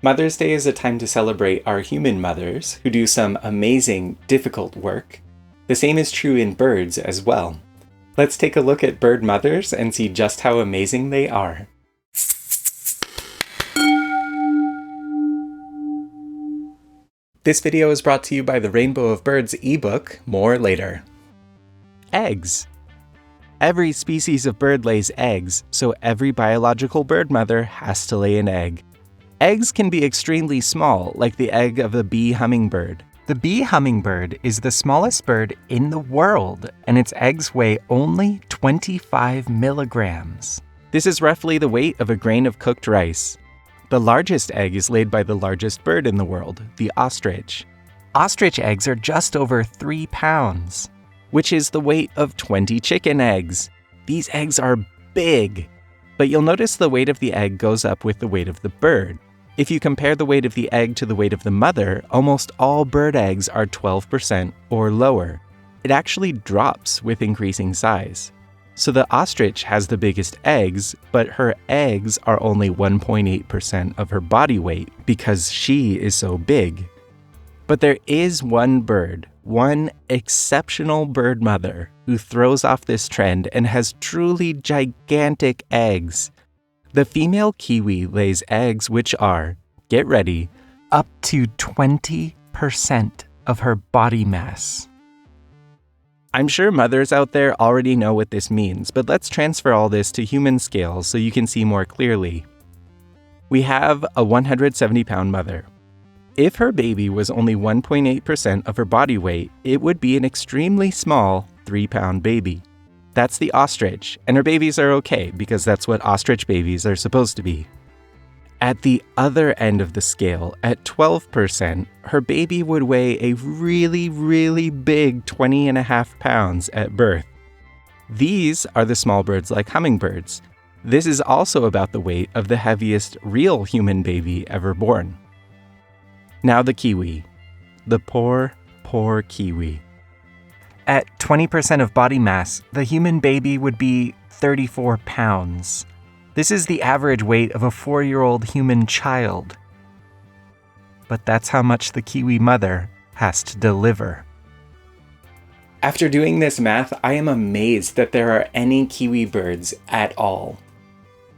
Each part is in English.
Mother's Day is a time to celebrate our human mothers who do some amazing, difficult work. The same is true in birds as well. Let's take a look at bird mothers and see just how amazing they are. This video is brought to you by the Rainbow of Birds ebook. More later. Eggs. Every species of bird lays eggs, so every biological bird mother has to lay an egg. Eggs can be extremely small, like the egg of a bee hummingbird. The bee hummingbird is the smallest bird in the world, and its eggs weigh only 25 milligrams. This is roughly the weight of a grain of cooked rice. The largest egg is laid by the largest bird in the world, the ostrich. Ostrich eggs are just over 3 pounds, which is the weight of 20 chicken eggs. These eggs are big, but you'll notice the weight of the egg goes up with the weight of the bird. If you compare the weight of the egg to the weight of the mother, almost all bird eggs are 12% or lower. It actually drops with increasing size. So the ostrich has the biggest eggs, but her eggs are only 1.8% of her body weight because she is so big. But there is one bird, one exceptional bird mother, who throws off this trend and has truly gigantic eggs. The female kiwi lays eggs which are, get ready, up to 20% of her body mass. I'm sure mothers out there already know what this means, but let's transfer all this to human scales so you can see more clearly. We have a 170-pound mother. If her baby was only 1.8% of her body weight, it would be an extremely small 3-pound baby. That's the ostrich, and her babies are okay because that's what ostrich babies are supposed to be. At the other end of the scale, at 12%, her baby would weigh a really, really big 20.5 pounds at birth. These are the small birds like hummingbirds. This is also about the weight of the heaviest real human baby ever born. Now the kiwi. The poor, poor kiwi. At 20% of body mass, the human baby would be 34 pounds. This is the average weight of a 4-year-old human child. But that's how much the kiwi mother has to deliver. After doing this math, I am amazed that there are any kiwi birds at all.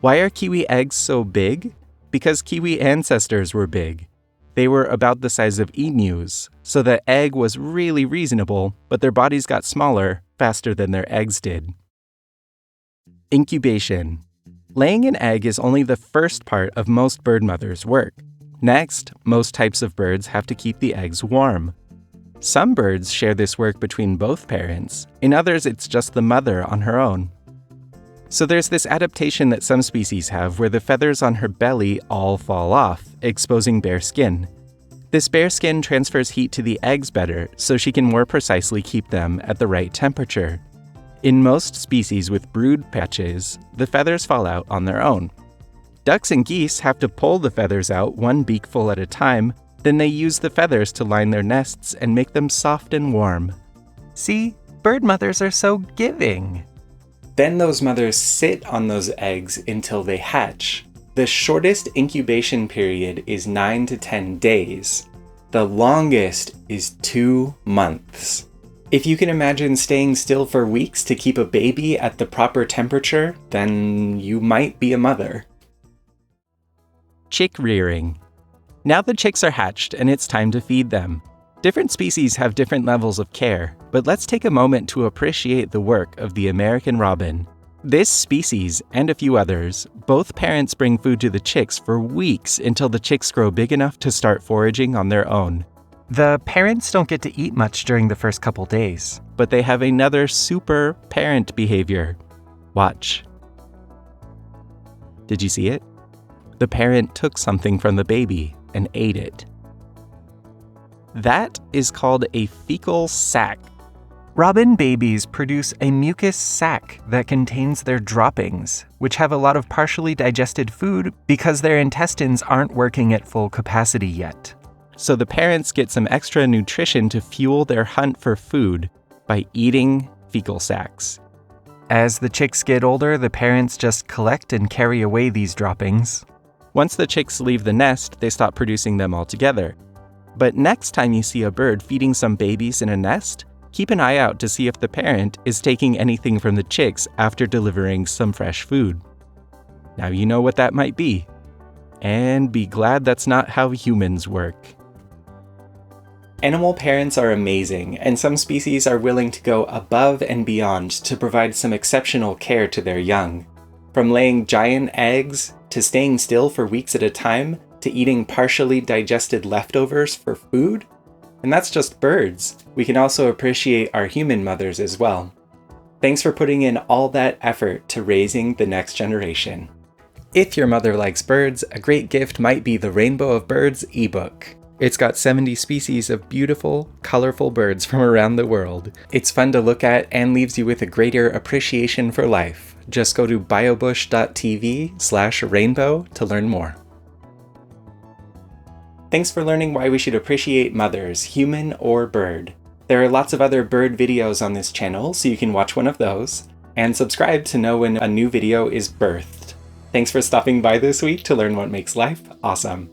Why are kiwi eggs so big? Because kiwi ancestors were big. They were about the size of emus, so the egg was really reasonable, but their bodies got smaller faster than their eggs did. Incubation. Laying an egg is only the first part of most bird mothers' work. Next, most types of birds have to keep the eggs warm. Some birds share this work between both parents. In others, it's just the mother on her own. So there's this adaptation that some species have where the feathers on her belly all fall off, exposing bare skin. This bare skin transfers heat to the eggs better, so she can more precisely keep them at the right temperature. In most species with brood patches, the feathers fall out on their own. Ducks and geese have to pull the feathers out one beakful at a time, then they use the feathers to line their nests and make them soft and warm. See, bird mothers are so giving. Then those mothers sit on those eggs until they hatch. The shortest incubation period is 9 to 10 days. The longest is 2 months. If you can imagine staying still for weeks to keep a baby at the proper temperature, then you might be a mother. Chick rearing. Now the chicks are hatched and it's time to feed them. Different species have different levels of care, but let's take a moment to appreciate the work of the American robin. This species, and a few others, both parents bring food to the chicks for weeks until the chicks grow big enough to start foraging on their own. The parents don't get to eat much during the first couple days, but they have another super parent behavior. Watch. Did you see it? The parent took something from the baby and ate it. That is called a fecal sac. Robin babies produce a mucus sac that contains their droppings, which have a lot of partially digested food because their intestines aren't working at full capacity yet. So the parents get some extra nutrition to fuel their hunt for food by eating fecal sacs. As the chicks get older, the parents just collect and carry away these droppings. Once the chicks leave the nest, they stop producing them altogether. But next time you see a bird feeding some babies in a nest, keep an eye out to see if the parent is taking anything from the chicks after delivering some fresh food. Now you know what that might be. And be glad that's not how humans work. Animal parents are amazing, and some species are willing to go above and beyond to provide some exceptional care to their young. From laying giant eggs, to staying still for weeks at a time, to eating partially digested leftovers for food. And that's just birds. We can also appreciate our human mothers as well. Thanks for putting in all that effort to raising the next generation. If your mother likes birds, a great gift might be the Rainbow of Birds ebook. It's got 70 species of beautiful, colorful birds from around the world. It's fun to look at and leaves you with a greater appreciation for life. Just go to biobush.tv/rainbow to learn more. Thanks for learning why we should appreciate mothers, human or bird. There are lots of other bird videos on this channel, so you can watch one of those, and subscribe to know when a new video is birthed. Thanks for stopping by this week to learn what makes life awesome.